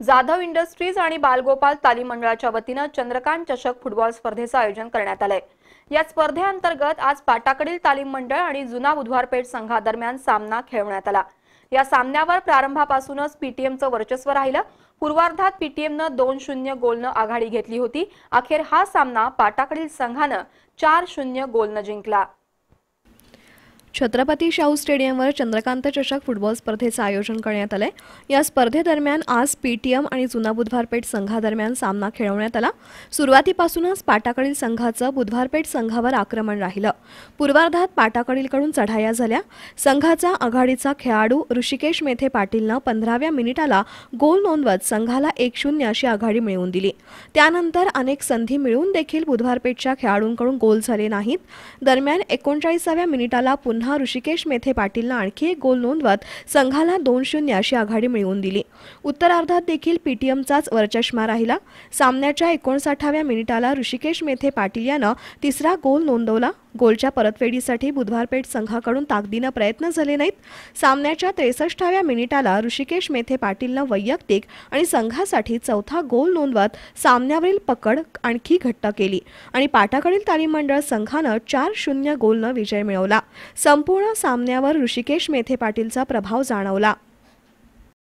Jadhav industries आणि बालगोपाल तालीम मंडळाच्या वतीनं चंद्रकांत चषक फुटबॉल स्पर्धेचं आयोजन करण्यात आलंय। या स्पर्धेअंतर्गत आज पाटाकडील तालीम मंडळ आणि जुना बुधवारपेठ संघादरम्यान सामना खेळवण्यात आला। या सामन्यावर प्रारंभापासूनच पीटीएमचं वर्चस्व राहिलं। पूर्वार्धात पीटीएमनं 2-0 गोलनं आघाडी घेतली होती। अखेर हा सामना पाटाकडील संघानं 4-0 गोलनं जिंकला। छत्रपती शाहू स्टेडियमवर चंद्रकांत चषक फुटबॉल स्पर्धेचं आयोजन करण्यात आलंय। या स्पर्धेदरम्यान आज पीटीएम आणि जुना बुधवारपेठ संघादरम्यान सामना खेळवण्यात आला। सुरुवातीपासूनच पाटाकडील संघाचं बुधवारपेठ संघावर आक्रमण राहिलं। पूर्वार्धात पाटाकडीलकडून चढाया झाल्या। संघाचा आघाडीचा खेळाडू ऋषिकेश मेथे पाटीलनं 15व्या मिनिटाला गोल नोंदवत संघाला 1-0 अशी आघाडी मिळवून दिली। त्यानंतर अनेक संधी मिळून देखील बुधवारपेठच्या खेळाडूंकडून गोल झाले नाहीत। दरम्यान 39व्या मिनिटाला पुन्हा ऋषिकेश मेथे पाटीलनं आणखी एक गोल नोंदवत संघाला 2-0 अशी आघाडी मिळवून दिली। उत्तरार्धात देखील पीटीएमचाच वरचष्मा राहिला। सामन्याच्या 59व्या मिनिटाला ऋषिकेश मेथे पाटील यानं तिसरा गोल नोंदवला। गोलच्या परतफेडीसाठी बुधवारपेठ संघाकडून ताकदीनं प्रयत्न झाले नाहीत। सामन्याच्या 63व्या मिनिटाला ऋषिकेश मेथे पाटीलनं वैयक्तिक आणि संघासाठी चौथा गोल नोंदवत सामन्यावरील पकड आणखी घट्ट केली आणि पाटाकडील तालीम मंडळ संघानं 4-0 गोलनं विजय मिळवला। संपूर्ण सामन्यावर ऋषिकेश मेथे पाटीलचा प्रभाव जाणवला।